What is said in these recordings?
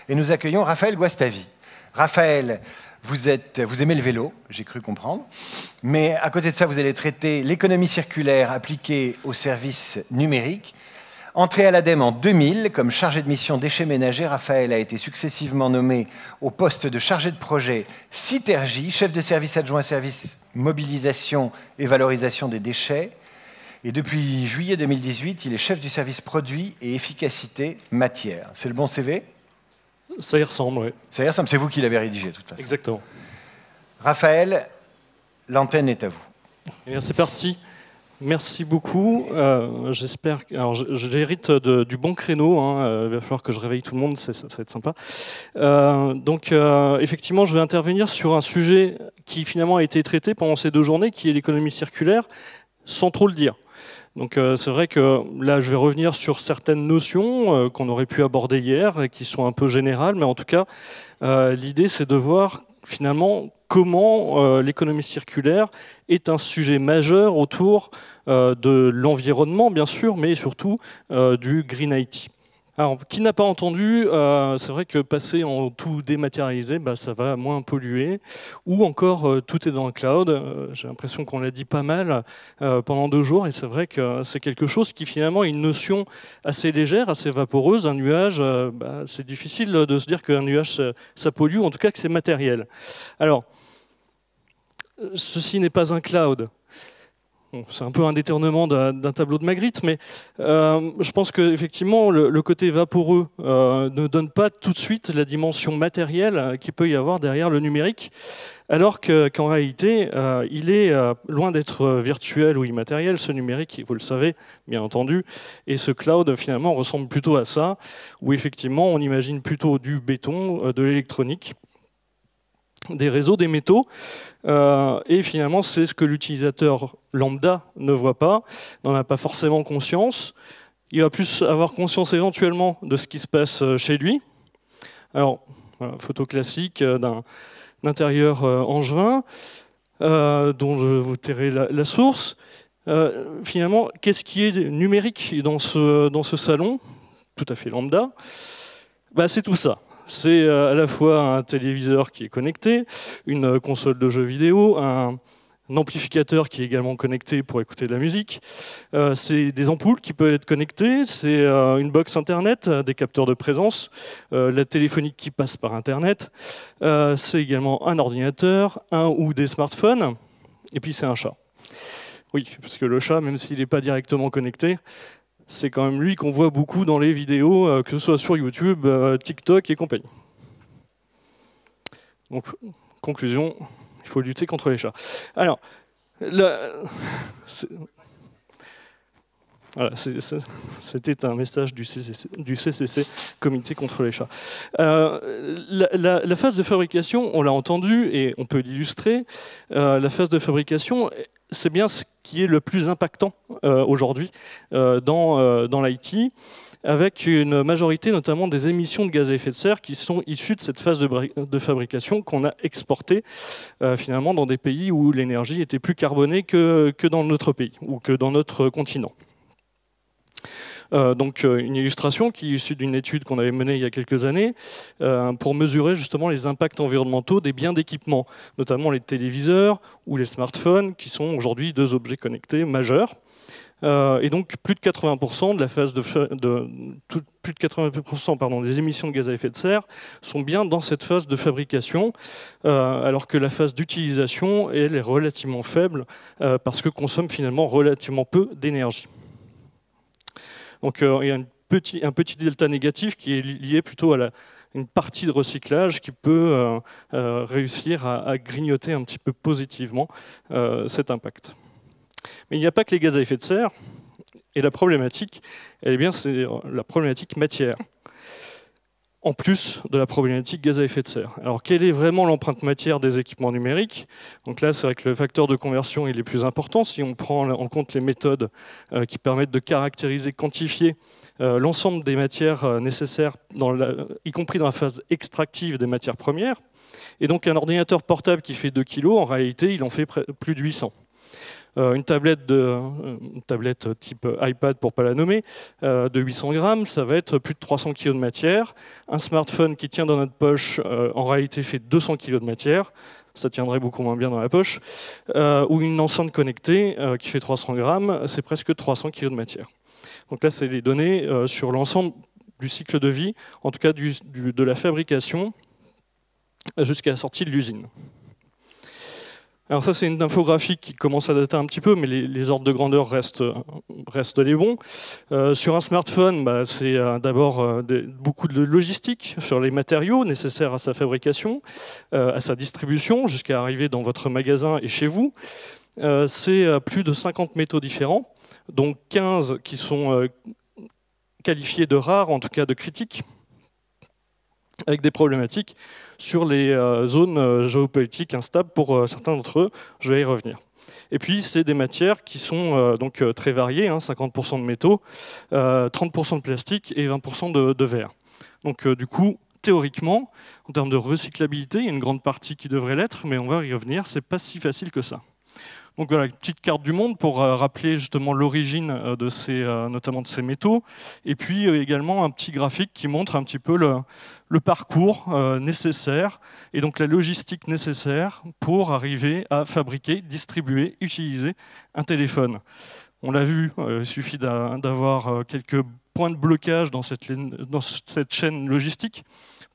Et nous accueillons Raphaël Guastavi. Raphaël, vous aimez le vélo, j'ai cru comprendre, mais à côté de ça, vous allez traiter l'économie circulaire appliquée aux services numériques. Entré à l'ADEME en 2000 comme chargé de mission déchets ménagers, Raphaël a été successivement nommé au poste de chargé de projet Citergie, chef de service adjoint service mobilisation et valorisation des déchets. Et depuis juillet 2018, il est chef du service produits et efficacité matière. C'est le bon CV ? Ça y ressemble, oui. Ça y ressemble, c'est vous qui l'avez rédigé de toute façon. Exactement. Raphaël, l'antenne est à vous. Eh bien, c'est parti. Merci beaucoup. J'espère. Alors, j'hérite du bon créneau. Il va falloir que je réveille tout le monde. Ça va être sympa. Effectivement, je vais intervenir sur un sujet qui finalement a été traité pendant ces 2 journées, qui est l'économie circulaire, sans trop le dire. Donc, c'est vrai que là, je vais revenir sur certaines notions qu'on aurait pu aborder hier et qui sont un peu générales, mais en tout cas, l'idée, c'est de voir finalement comment l'économie circulaire est un sujet majeur autour de l'environnement, bien sûr, mais surtout du Green IT. Alors, qui n'a pas entendu, c'est vrai que passer en tout dématérialisé, ça va moins polluer. Ou encore, tout est dans le cloud. J'ai l'impression qu'on l'a dit pas mal pendant 2 jours. Et c'est vrai que c'est quelque chose qui finalement est une notion assez légère, assez vaporeuse. Un nuage, c'est difficile de se dire qu'un nuage, ça pollue, ou en tout cas que c'est matériel. Alors, ceci n'est pas un cloud. Bon, c'est un peu un détournement d'un tableau de Magritte, mais je pense qu'effectivement, le côté vaporeux ne donne pas tout de suite la dimension matérielle qu'il peut y avoir derrière le numérique, alors qu'en réalité, il est loin d'être virtuel ou immatériel, ce numérique, vous le savez, bien entendu, et ce cloud, finalement, ressemble plutôt à ça, où effectivement, on imagine plutôt du béton, de l'électronique, des réseaux, des métaux, et finalement c'est ce que l'utilisateur lambda ne voit pas, n'en a pas forcément conscience. Il va plus avoir conscience éventuellement de ce qui se passe chez lui. Alors, voilà, photo classique d'un intérieur angevin, dont je vous tairai la source. Finalement, qu'est-ce qui est numérique dans ce salon, tout à fait lambda? C'est tout ça. C'est à la fois un téléviseur qui est connecté, une console de jeux vidéo, un amplificateur qui est également connecté pour écouter de la musique. C'est des ampoules qui peuvent être connectées, c'est une box internet, des capteurs de présence, la téléphonie qui passe par internet. C'est également un ordinateur, un ou des smartphones, et puis c'est un chat. Oui, parce que le chat, même s'il n'est pas directement connecté, c'est quand même lui qu'on voit beaucoup dans les vidéos, que ce soit sur YouTube, TikTok et compagnie. Donc, conclusion, il faut lutter contre les chats. Alors, voilà, c'était un message du CCC, Comité contre les chats. La phase de fabrication, on l'a entendu et on peut l'illustrer, la phase de fabrication, c'est bien ce qui est le plus impactant aujourd'hui dans l'IT, avec une majorité notamment des émissions de gaz à effet de serre qui sont issues de cette phase de fabrication qu'on a exportée finalement dans des pays où l'énergie était plus carbonée que dans notre pays ou que dans notre continent. Donc une illustration qui est issue d'une étude qu'on avait menée il y a quelques années pour mesurer justement les impacts environnementaux des biens d'équipement, notamment les téléviseurs ou les smartphones qui sont aujourd'hui 2 objets connectés majeurs. Et donc plus de 80% de la phase plus de 80% des émissions de gaz à effet de serre sont bien dans cette phase de fabrication, alors que la phase d'utilisation elle est relativement faible parce que consomme finalement relativement peu d'énergie. Donc il y a un petit delta négatif qui est lié plutôt à une partie de recyclage qui peut réussir à grignoter un petit peu positivement cet impact. Mais il n'y a pas que les gaz à effet de serre, et la problématique, c'est la problématique matière, en plus de la problématique gaz à effet de serre. Alors, quelle est vraiment l'empreinte matière des équipements numériques? Donc là, c'est vrai que le facteur de conversion il est plus important si on prend en compte les méthodes qui permettent de caractériser, quantifier l'ensemble des matières nécessaires, y compris dans la phase extractive des matières premières. Et donc, un ordinateur portable qui fait 2 kg, en réalité, il en fait plus de 800. Une tablette type iPad, pour ne pas la nommer, de 800 grammes, ça va être plus de 300 kg de matière. Un smartphone qui tient dans notre poche, en réalité, fait 200 kg de matière. Ça tiendrait beaucoup moins bien dans la poche. Ou une enceinte connectée qui fait 300 grammes, c'est presque 300 kg de matière. Donc là, c'est les données sur l'ensemble du cycle de vie, en tout cas de la fabrication jusqu'à la sortie de l'usine. Alors ça, c'est une infographie qui commence à dater un petit peu, mais les ordres de grandeur restent les bons. Sur un smartphone, c'est d'abord beaucoup de logistique sur les matériaux nécessaires à sa fabrication, à sa distribution, jusqu'à arriver dans votre magasin et chez vous. C'est plus de 50 métaux différents, dont 15 qui sont qualifiés de rares, en tout cas de critiques, avec des problématiques sur les zones géopolitiques instables pour certains d'entre eux. Je vais y revenir. Et puis, c'est des matières qui sont donc très variées, 50% de métaux, 30% de plastique et 20% de verre. Donc, du coup, théoriquement, en termes de recyclabilité, il y a une grande partie qui devrait l'être, mais on va y revenir, c'est pas si facile que ça. Donc voilà, une petite carte du monde pour rappeler justement l'origine notamment de ces métaux, et puis également un petit graphique qui montre un petit peu le parcours nécessaire, et donc la logistique nécessaire pour arriver à fabriquer, distribuer, utiliser un téléphone. On l'a vu, il suffit d'avoir quelques points de blocage dans cette chaîne logistique.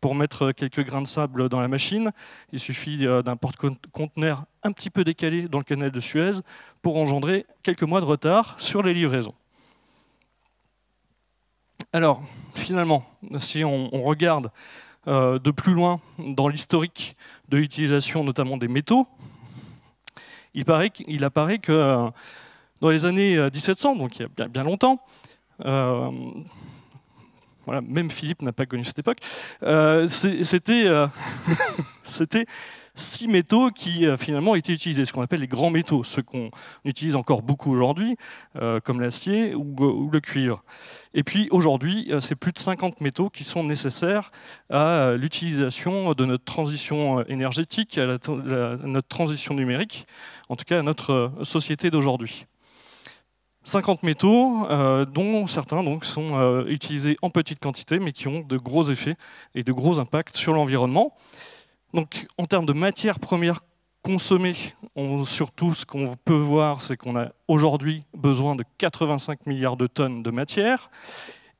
Pour mettre quelques grains de sable dans la machine, il suffit d'un porte-conteneur un petit peu décalé dans le canal de Suez pour engendrer quelques mois de retard sur les livraisons. Alors, finalement, si on regarde de plus loin dans l'historique de l'utilisation notamment des métaux, il apparaît que dans les années 1700, donc il y a bien longtemps, voilà, même Philippe n'a pas connu cette époque. C'était 6 métaux qui finalement étaient utilisés, ce qu'on appelle les grands métaux, ceux qu'on utilise encore beaucoup aujourd'hui, comme l'acier ou le cuivre. Et puis aujourd'hui, c'est plus de 50 métaux qui sont nécessaires à l'utilisation de notre transition énergétique, à notre transition numérique, en tout cas à notre société d'aujourd'hui. 50 métaux, dont certains donc, sont utilisés en petite quantité, mais qui ont de gros effets et de gros impacts sur l'environnement. Donc, en termes de matières premières consommées, surtout ce qu'on peut voir, c'est qu'on a aujourd'hui besoin de 85 milliards de tonnes de matière,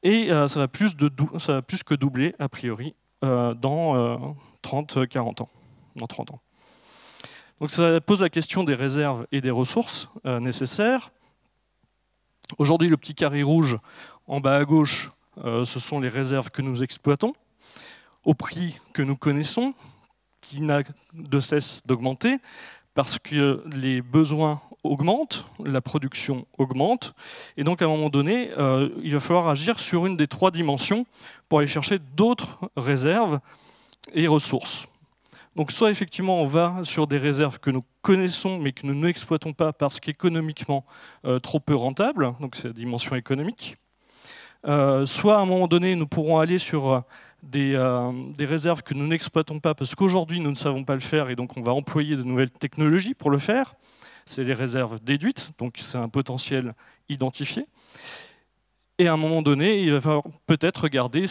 et ça va plus que doubler, a priori, dans 30-40 ans. Dans 30 ans. Donc ça pose la question des réserves et des ressources nécessaires. Aujourd'hui, le petit carré rouge en bas à gauche, ce sont les réserves que nous exploitons, au prix que nous connaissons, qui n'a de cesse d'augmenter, parce que les besoins augmentent, la production augmente, et donc à un moment donné, il va falloir agir sur une des 3 dimensions pour aller chercher d'autres réserves et ressources. Donc soit effectivement on va sur des réserves que nous connaissons mais que nous n'exploitons pas parce qu'économiquement trop peu rentables, donc c'est la dimension économique, soit à un moment donné nous pourrons aller sur des réserves que nous n'exploitons pas parce qu'aujourd'hui nous ne savons pas le faire et donc on va employer de nouvelles technologies pour le faire, c'est les réserves déduites, donc c'est un potentiel identifié. Et à un moment donné, il va falloir peut-être regarder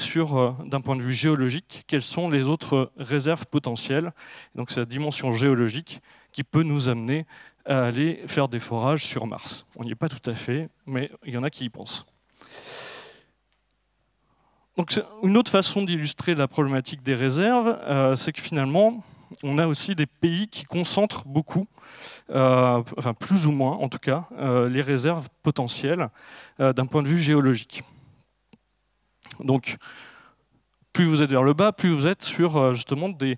d'un point de vue géologique, quelles sont les autres réserves potentielles. Donc c'est la dimension géologique qui peut nous amener à aller faire des forages sur Mars. On n'y est pas tout à fait, mais il y en a qui y pensent. Donc une autre façon d'illustrer la problématique des réserves, c'est que finalement, on a aussi des pays qui concentrent beaucoup, enfin plus ou moins en tout cas, les réserves potentielles d'un point de vue géologique. Donc, plus vous êtes vers le bas, plus vous êtes sur justement des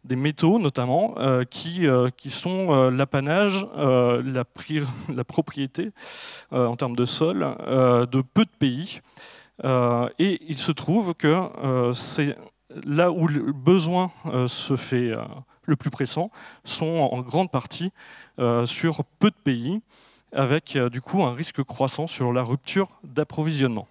métaux notamment qui sont l'apanage, la propriété en termes de sol de peu de pays. Et il se trouve que c'est là où le besoin se fait le plus pressant, sont en grande partie sur peu de pays, avec du coup un risque croissant sur la rupture d'approvisionnement.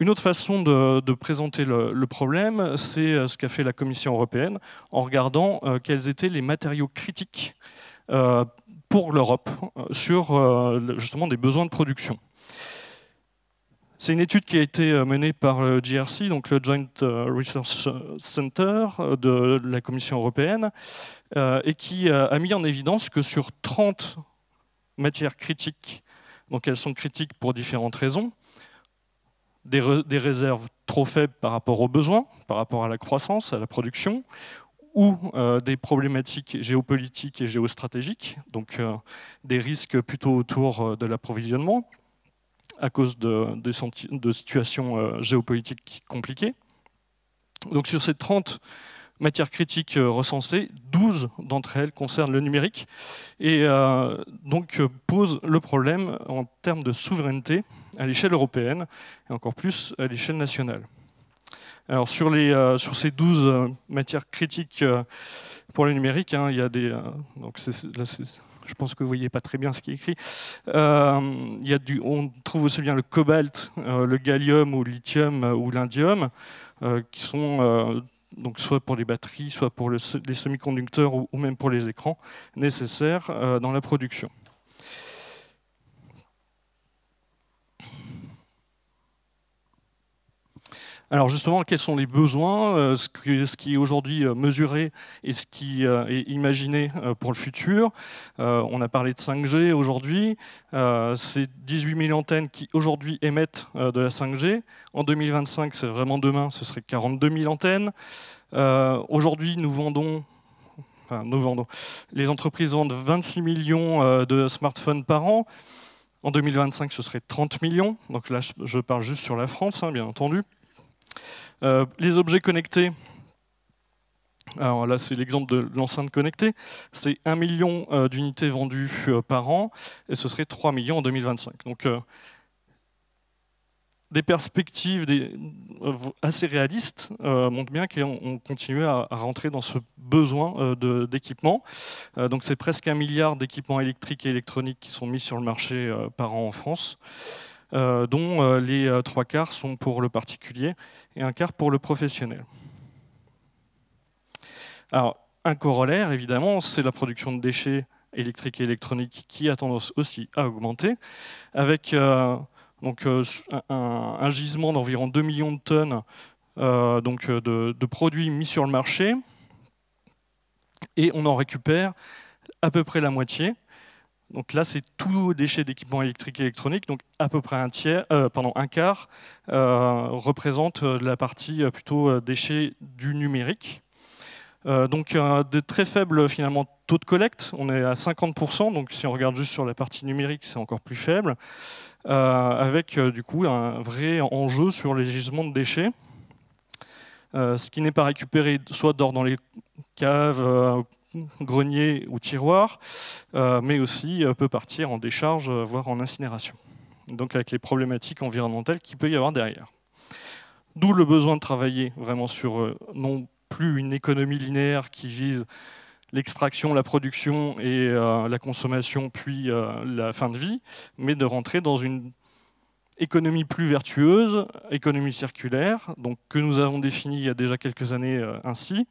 Une autre façon de présenter le problème, c'est ce qu'a fait la Commission européenne en regardant quels étaient les matériaux critiques pour l'Europe sur justement des besoins de production. C'est une étude qui a été menée par le JRC, donc le Joint Research Center de la Commission européenne, et qui a mis en évidence que sur 30 matières critiques, donc elles sont critiques pour différentes raisons, des réserves trop faibles par rapport aux besoins, par rapport à la croissance, à la production, ou des problématiques géopolitiques et géostratégiques, donc des risques plutôt autour de l'approvisionnement, à cause de situations géopolitiques compliquées. Donc sur ces 30 matières critiques recensées, 12 d'entre elles concernent le numérique et donc posent le problème en termes de souveraineté à l'échelle européenne et encore plus à l'échelle nationale. Alors sur ces 12 matières critiques pour le numérique, il y a des... donc là, je pense que vous ne voyez pas très bien ce qui est écrit. On trouve aussi bien le cobalt, le gallium ou le lithium ou l'indium, qui sont donc soit pour les batteries, soit pour les semi-conducteurs ou même pour les écrans nécessaires dans la production. Alors justement, quels sont les besoins, ce qui est aujourd'hui mesuré et ce qui est imaginé pour le futur. On a parlé de 5G aujourd'hui, c'est 18 000 antennes qui aujourd'hui émettent de la 5G. En 2025, c'est vraiment demain, ce serait 42 000 antennes. Aujourd'hui, les entreprises vendent 26 millions de smartphones par an. En 2025, ce serait 30 millions. Donc là, je parle juste sur la France, bien entendu. Les objets connectés, alors là c'est l'exemple de l'enceinte connectée, c'est 1 million d'unités vendues par an et ce serait 3 millions en 2025. Donc des perspectives assez réalistes montrent bien qu'on continue à rentrer dans ce besoin d'équipement. Donc c'est presque 1 milliard d'équipements électriques et électroniques qui sont mis sur le marché par an en France. Dont les 3 quarts sont pour le particulier et 1 quart pour le professionnel. Alors, un corollaire, évidemment, c'est la production de déchets électriques et électroniques qui a tendance aussi à augmenter, avec donc, un gisement d'environ 2 millions de tonnes donc, de produits mis sur le marché, et on en récupère à peu près la moitié. Donc là, c'est tout déchet d'équipement électrique et électronique, donc à peu près un quart représente la partie plutôt déchets du numérique. Donc de très faibles finalement taux de collecte, on est à 50%, donc si on regarde juste sur la partie numérique, c'est encore plus faible, avec du coup un vrai enjeu sur les gisements de déchets. Ce qui n'est pas récupéré soit d'or dans les caves, grenier ou tiroir, mais aussi peut partir en décharge, voire en incinération. Donc avec les problématiques environnementales qu'il peut y avoir derrière. D'où le besoin de travailler vraiment sur non plus une économie linéaire qui vise l'extraction, la production et la consommation, puis la fin de vie, mais de rentrer dans une économie plus vertueuse, économie circulaire, donc que nous avons définie il y a déjà quelques années ainsi.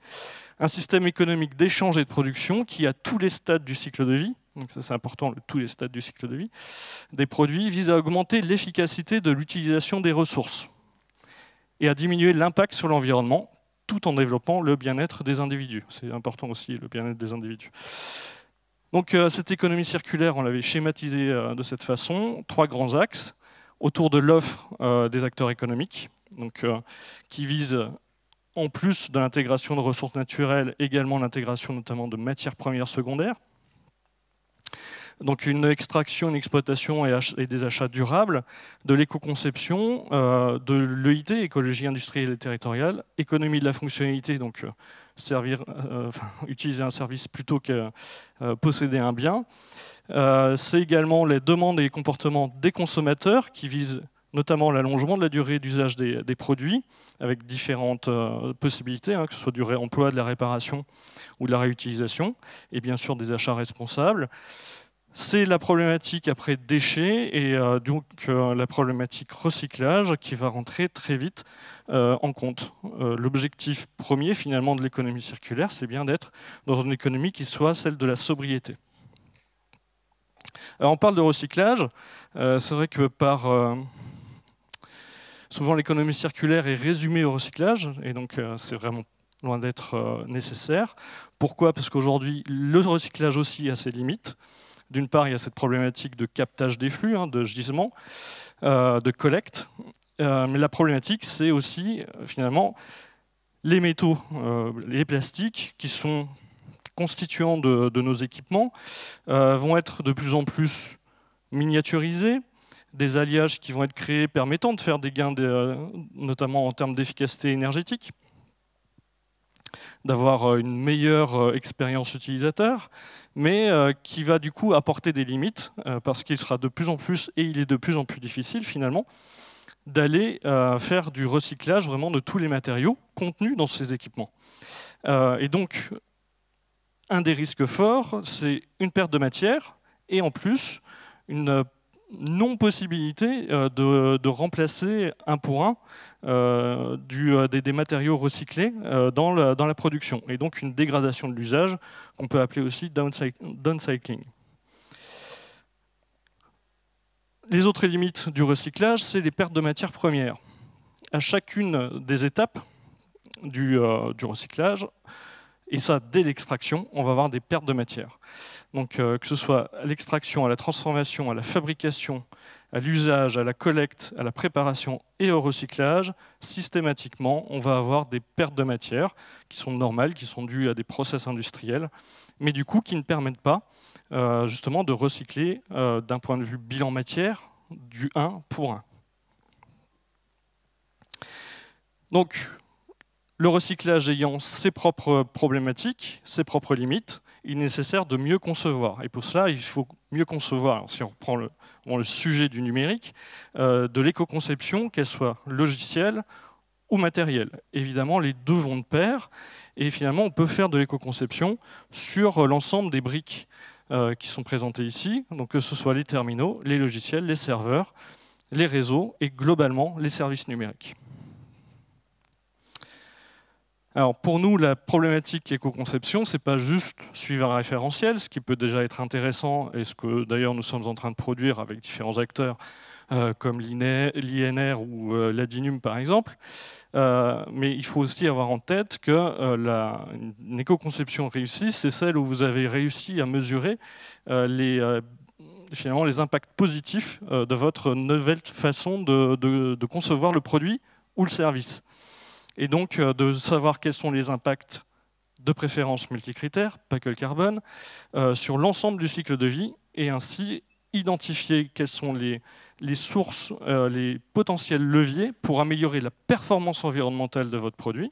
Un système économique d'échange et de production qui, à tous les stades du cycle de vie, donc ça c'est important, tous les stades du cycle de vie, des produits vise à augmenter l'efficacité de l'utilisation des ressources et à diminuer l'impact sur l'environnement, tout en développant le bien-être des individus. C'est important aussi, le bien-être des individus. Donc cette économie circulaire, on l'avait schématisée de cette façon, 3 grands axes, autour de l'offre des acteurs économiques, donc, qui vise, en plus de l'intégration de ressources naturelles, également l'intégration notamment de matières premières secondaires. Donc une extraction, une exploitation et des achats durables, de l'éco-conception, de l'EIT, écologie industrielle et territoriale, économie de la fonctionnalité, donc utiliser un service plutôt que posséder un bien. C'est également les demandes et les comportements des consommateurs qui visent notamment l'allongement de la durée d'usage des produits, avec différentes possibilités, que ce soit du réemploi, de la réparation ou de la réutilisation, et bien sûr des achats responsables. C'est la problématique après déchets et donc la problématique recyclage qui va rentrer très vite en compte. L'objectif premier finalement de l'économie circulaire, c'est bien d'être dans une économie qui soit celle de la sobriété. Alors on parle de recyclage, c'est vrai que souvent l'économie circulaire est résumée au recyclage et donc c'est vraiment loin d'être nécessaire. Pourquoi? Parce qu'aujourd'hui le recyclage aussi a ses limites. D'une part, il y a cette problématique de captage des flux, de gisement, de collecte. Mais la problématique, c'est aussi, finalement, les métaux, les plastiques, qui sont constituants de nos équipements, vont être de plus en plus miniaturisés. Des alliages qui vont être créés permettant de faire des gains, notamment en termes d'efficacité énergétique, d'avoir une meilleure expérience utilisateur, mais qui va du coup apporter des limites, parce qu'il sera de plus en plus, et il est de plus en plus difficile finalement, d'aller faire du recyclage vraiment de tous les matériaux contenus dans ces équipements. Et donc, un des risques forts, c'est une perte de matière, et en plus, une non-possibilité de remplacer un pour un des matériaux recyclés dans la production, et donc une dégradation de l'usage qu'on peut appeler aussi downcycling. Les autres limites du recyclage, c'est les pertes de matières premières. À chacune des étapes du recyclage, et ça dès l'extraction, on va avoir des pertes de matière. Donc que ce soit à l'extraction, à la transformation, à la fabrication, à l'usage, à la collecte, à la préparation et au recyclage, systématiquement, on va avoir des pertes de matière qui sont normales, qui sont dues à des process industriels, mais du coup qui ne permettent pas justement de recycler d'un point de vue bilan matière du 1 pour 1. Donc, le recyclage ayant ses propres problématiques, ses propres limites, il est nécessaire de mieux concevoir. Et pour cela, il faut mieux concevoir, alors si on reprend le sujet du numérique, de l'éco-conception, qu'elle soit logicielle ou matérielle. Évidemment, les deux vont de pair, et finalement, on peut faire de l'éco-conception sur l'ensemble des briques qui sont présentées ici, donc que ce soit les terminaux, les logiciels, les serveurs, les réseaux, et globalement, les services numériques. Alors pour nous, la problématique éco-conception, ce n'est pas juste suivre un référentiel, ce qui peut déjà être intéressant, et ce que d'ailleurs nous sommes en train de produire avec différents acteurs, comme l'INR ou l'ADINUM par exemple. Mais il faut aussi avoir en tête que une éco-conception réussie, c'est celle où vous avez réussi à mesurer finalement les impacts positifs de votre nouvelle façon de concevoir le produit ou le service. Et donc de savoir quels sont les impacts de préférence multicritères, pas que le carbone, sur l'ensemble du cycle de vie, et ainsi identifier quelles sont les sources, les potentiels leviers pour améliorer la performance environnementale de votre produit,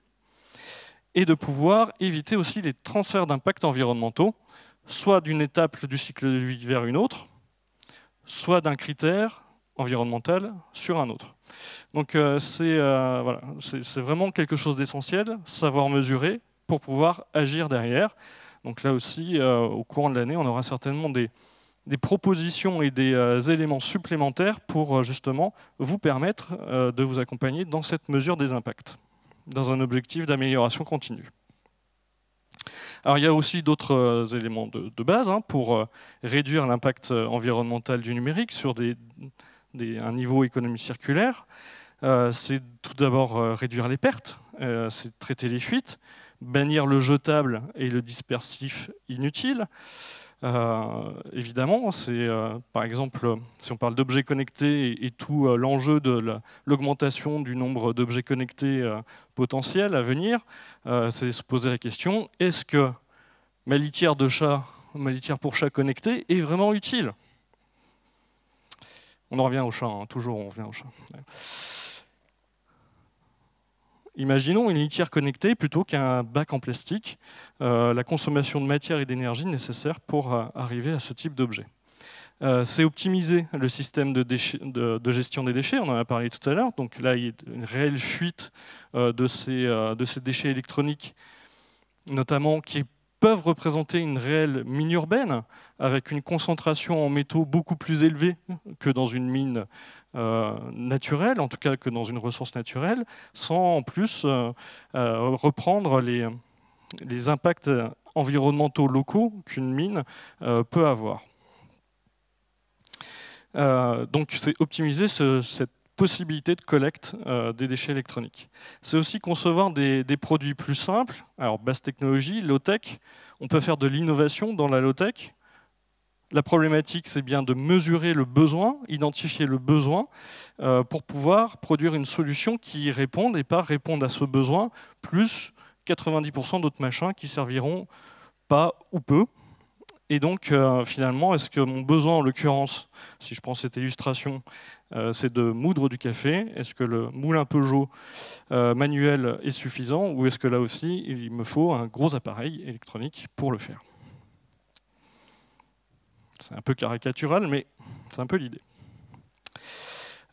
et de pouvoir éviter aussi les transferts d'impacts environnementaux, soit d'une étape du cycle de vie vers une autre, soit d'un critère environnemental sur un autre. Donc c'est vraiment quelque chose d'essentiel, savoir mesurer pour pouvoir agir derrière. Donc là aussi, au courant de l'année, on aura certainement des propositions et des éléments supplémentaires pour justement vous permettre de vous accompagner dans cette mesure des impacts, dans un objectif d'amélioration continue. Alors il y a aussi d'autres éléments de base pour réduire l'impact environnemental du numérique sur un niveau économie circulaire. C'est tout d'abord réduire les pertes, c'est traiter les fuites, bannir le jetable et le dispersif inutile. Évidemment, c'est par exemple, si on parle d'objets connectés et tout l'enjeu de l'augmentation du nombre d'objets connectés potentiels à venir, c'est se poser la question, est-ce que ma litière pour chat connectée est vraiment utile? On en revient au chat, toujours on revient au chat. Imaginons une litière connectée plutôt qu'un bac en plastique, la consommation de matière et d'énergie nécessaire pour arriver à ce type d'objet. C'est optimiser le système de gestion des déchets, on en a parlé tout à l'heure. Donc là, il y a une réelle fuite de ces déchets électroniques, notamment qui est peuvent représenter une réelle mine urbaine, avec une concentration en métaux beaucoup plus élevée que dans une mine naturelle, en tout cas que dans une ressource naturelle, sans en plus reprendre les impacts environnementaux locaux qu'une mine peut avoir. Donc c'est optimiser cette possibilité de collecte des déchets électroniques. C'est aussi concevoir des produits plus simples, alors basse technologie, low-tech. On peut faire de l'innovation dans la low-tech. La problématique, c'est bien de mesurer le besoin, identifier le besoin, pour pouvoir produire une solution qui y réponde et pas répondre à ce besoin, plus 90% d'autres machins qui serviront pas ou peu. Et donc, finalement, est-ce que mon besoin, en l'occurrence, si je prends cette illustration, c'est de moudre du café, est-ce que le moulin Peugeot manuel est suffisant, ou est-ce que là aussi, il me faut un gros appareil électronique pour le faire? C'est un peu caricatural, mais c'est un peu l'idée.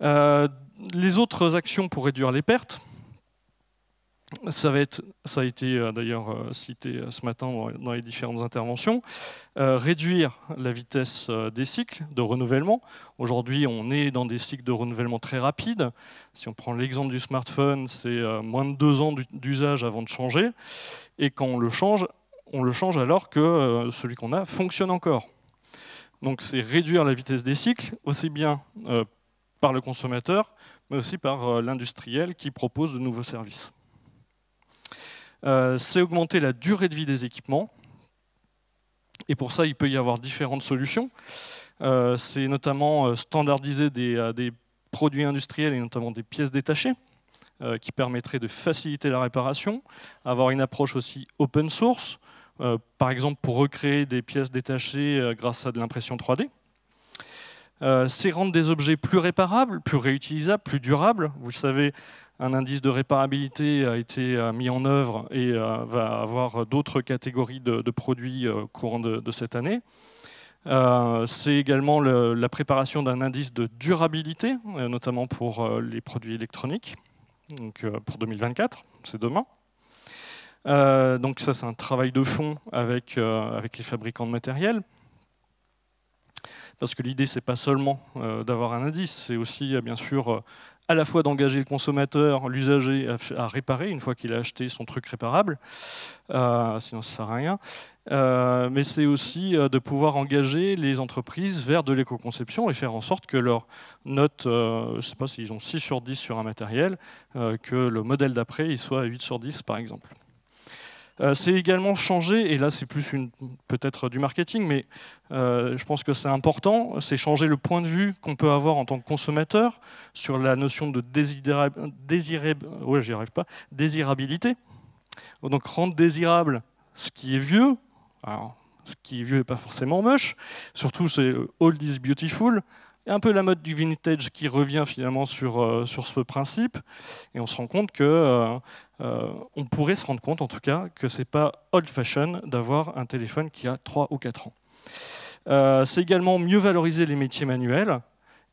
Les autres actions pour réduire les pertes, ça a été d'ailleurs cité ce matin dans les différentes interventions, réduire la vitesse des cycles de renouvellement. Aujourd'hui, on est dans des cycles de renouvellement très rapides. Si on prend l'exemple du smartphone, c'est moins de 2 ans d'usage avant de changer. Et quand on le change alors que celui qu'on a fonctionne encore. Donc c'est réduire la vitesse des cycles, aussi bien par le consommateur, mais aussi par l'industriel qui propose de nouveaux services. C'est augmenter la durée de vie des équipements. Et pour ça, il peut y avoir différentes solutions. C'est notamment standardiser des produits industriels et notamment des pièces détachées qui permettraient de faciliter la réparation, avoir une approche aussi open source, par exemple pour recréer des pièces détachées grâce à de l'impression 3D. C'est rendre des objets plus réparables, plus réutilisables, plus durables. Vous le savez, un indice de réparabilité a été mis en œuvre et va avoir d'autres catégories de produits courant de cette année. C'est également la préparation d'un indice de durabilité, notamment pour les produits électroniques, donc pour 2024, c'est demain. Donc ça, c'est un travail de fond avec les fabricants de matériel. Parce que l'idée, c'est pas seulement d'avoir un indice, c'est aussi, bien sûr, à la fois d'engager le consommateur, l'usager, à réparer une fois qu'il a acheté son truc réparable, sinon ça ne sert à rien. Mais c'est aussi de pouvoir engager les entreprises vers de l'éco-conception et faire en sorte que leur note, je ne sais pas s'ils ont 6 sur 10 sur un matériel, que le modèle d'après il soit à 8 sur 10 par exemple. C'est également changer, et là c'est plus peut-être du marketing, mais je pense que c'est important, c'est changer le point de vue qu'on peut avoir en tant que consommateur sur la notion de désirabilité. Donc rendre désirable ce qui est vieux. Alors, ce qui est vieux n'est pas forcément moche, surtout c'est old is beautiful. Et un peu la mode du vintage qui revient finalement sur ce principe. Et on se rend compte que, on pourrait se rendre compte en tout cas que c'est pas old fashion d'avoir un téléphone qui a 3 ou 4 ans. C'est également mieux valoriser les métiers manuels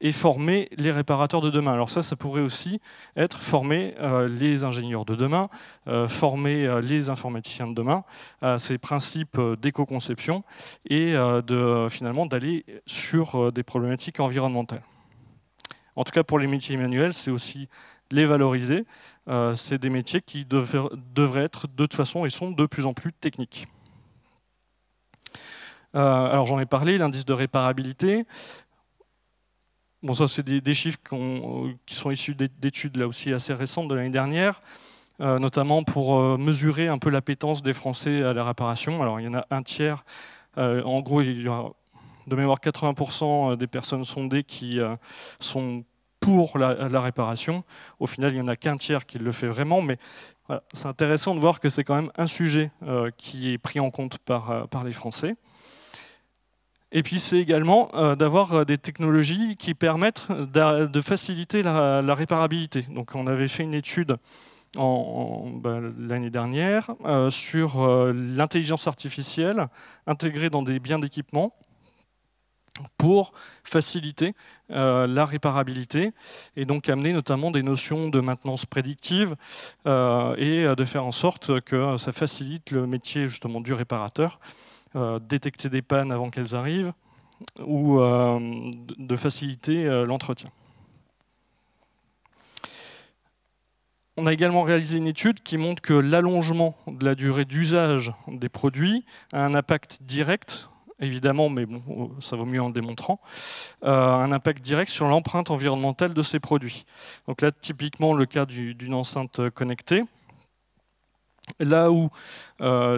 et former les réparateurs de demain. Alors ça pourrait aussi être former les ingénieurs de demain, former les informaticiens de demain à ces principes d'éco-conception et finalement d'aller sur des problématiques environnementales. En tout cas, pour les métiers manuels, c'est aussi les valoriser. C'est des métiers qui devraient être de toute façon et sont de plus en plus techniques. Alors j'en ai parlé, l'indice de réparabilité. Bon, ça, c'est des chiffres qui sont issus d'études là aussi assez récentes de l'année dernière, notamment pour mesurer un peu l'appétence des Français à la réparation. Alors, il y en a un tiers. En gros, il y a de mémoire 80% des personnes sondées qui sont pour la réparation. Au final, il n'y en a qu'un tiers qui le fait vraiment, mais voilà, c'est intéressant de voir que c'est quand même un sujet qui est pris en compte par les Français. Et puis c'est également d'avoir des technologies qui permettent de faciliter la réparabilité. Donc on avait fait une étude l'année dernière sur l'intelligence artificielle intégrée dans des biens d'équipement pour faciliter la réparabilité et donc amener notamment des notions de maintenance prédictive et de faire en sorte que ça facilite le métier justement du réparateur, détecter des pannes avant qu'elles arrivent ou de faciliter l'entretien. On a également réalisé une étude qui montre que l'allongement de la durée d'usage des produits a un impact direct, évidemment, mais bon, ça vaut mieux en le démontrant, un impact direct sur l'empreinte environnementale de ces produits. Donc là, typiquement, le cas d'une enceinte connectée, là où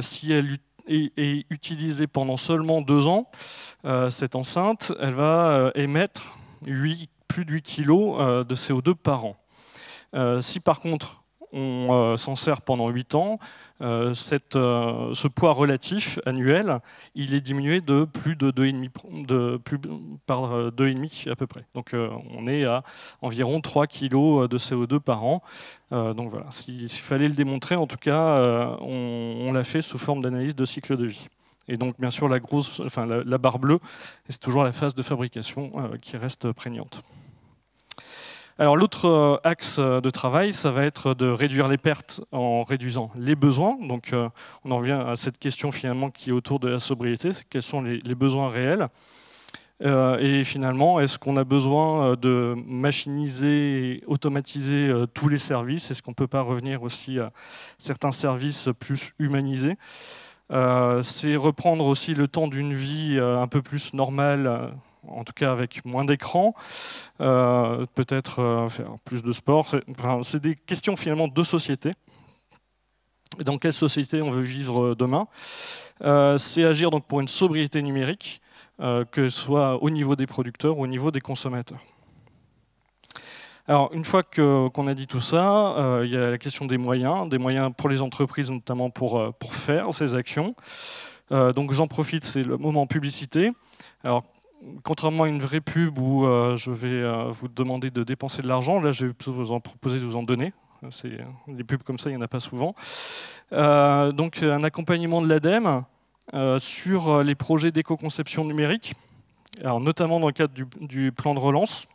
si elle est utilisée pendant seulement 2 ans, cette enceinte, elle va émettre plus de 8 kg de CO2 par an. Si par contre on s'en sert pendant 8 ans, ce poids relatif annuel, il est diminué de plus de 2,5 à peu près. Donc on est à environ 3 kg de CO2 par an. Donc voilà, s'il fallait le démontrer, en tout cas, on l'a fait sous forme d'analyse de cycle de vie. Et donc bien sûr la barre bleue, c'est toujours la phase de fabrication qui reste prégnante. Alors l'autre axe de travail, ça va être de réduire les pertes en réduisant les besoins. Donc on en revient à cette question finalement qui est autour de la sobriété, c'est quels sont les besoins réels. Et finalement, est-ce qu'on a besoin de machiniser, automatiser tous les services? Est-ce qu'on ne peut pas revenir aussi à certains services plus humanisés? C'est reprendre aussi le temps d'une vie un peu plus normale, en tout cas avec moins d'écran, peut-être faire plus de sport. C'est des questions finalement de société. Dans quelle société on veut vivre demain? C'est agir donc pour une sobriété numérique, que ce soit au niveau des producteurs ou au niveau des consommateurs. Alors, une fois qu'on a dit tout ça, il y a la question des moyens pour les entreprises, notamment pour faire ces actions. Donc j'en profite, c'est le moment publicité. Alors, contrairement à une vraie pub où je vais vous demander de dépenser de l'argent, là je vais plutôt vous en proposer de vous en donner. Des pubs comme ça, il n'y en a pas souvent. Donc un accompagnement de l'ADEME sur les projets d'éco-conception numérique, alors, notamment dans le cadre du plan de relance.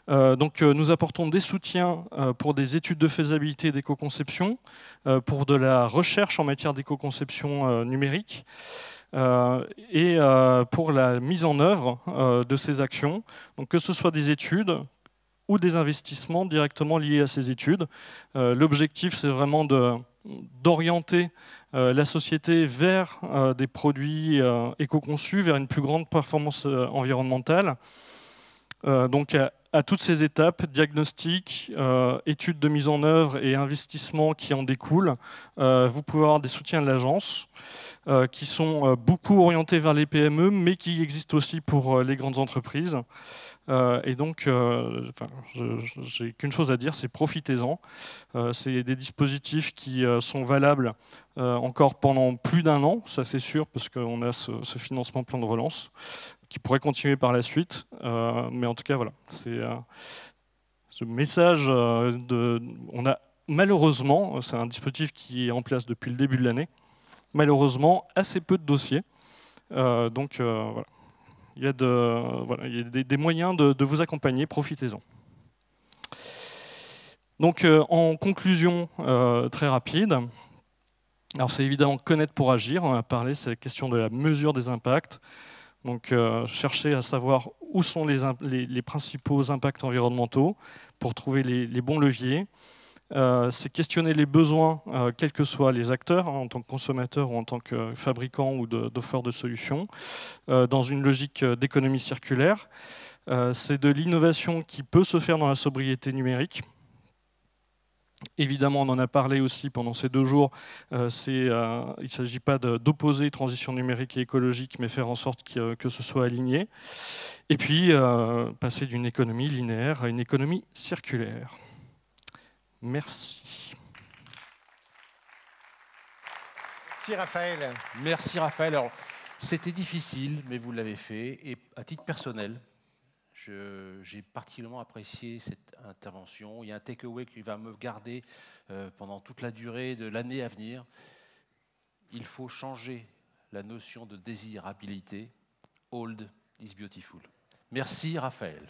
Donc nous apportons des soutiens pour des études de faisabilité d'éco-conception, pour de la recherche en matière d'éco-conception numérique, et pour la mise en œuvre de ces actions, donc que ce soit des études ou des investissements directement liés à ces études. L'objectif, c'est vraiment d'orienter la société vers des produits éco-conçus, vers une plus grande performance environnementale. Donc à toutes ces étapes, diagnostic, études de mise en œuvre et investissements qui en découlent, vous pouvez avoir des soutiens de l'agence qui sont beaucoup orientés vers les PME, mais qui existent aussi pour les grandes entreprises. Et donc, j'ai qu'une chose à dire, c'est profitez-en. C'est des dispositifs qui sont valables encore pendant plus d'1 an, ça c'est sûr, parce qu'on a ce financement plan de relance qui pourrait continuer par la suite. Mais en tout cas, voilà, c'est ce message on a malheureusement, c'est un dispositif qui est en place depuis le début de l'année, malheureusement assez peu de dossiers. Donc voilà. Il y a, des moyens de vous accompagner, profitez-en. Donc en conclusion très rapide, alors c'est évidemment connaître pour agir, on a parlé, c'est la question de la mesure des impacts. Donc chercher à savoir où sont les principaux impacts environnementaux pour trouver les bons leviers. C'est questionner les besoins, quels que soient les acteurs, en tant que consommateurs ou en tant que fabricants ou d'offreurs de solutions, dans une logique d'économie circulaire. C'est de l'innovation qui peut se faire dans la sobriété numérique. Évidemment, on en a parlé aussi pendant ces 2 jours, il ne s'agit pas d'opposer transition numérique et écologique, mais faire en sorte que ce soit aligné. Et puis, passer d'une économie linéaire à une économie circulaire. Merci. Merci Raphaël. Merci Raphaël. Alors, c'était difficile, mais vous l'avez fait. Et à titre personnel, j'ai particulièrement apprécié cette intervention. Il y a un takeaway qui va me garder pendant toute la durée de l'année à venir. Il faut changer la notion de désirabilité Old is beautiful. Merci Raphaël.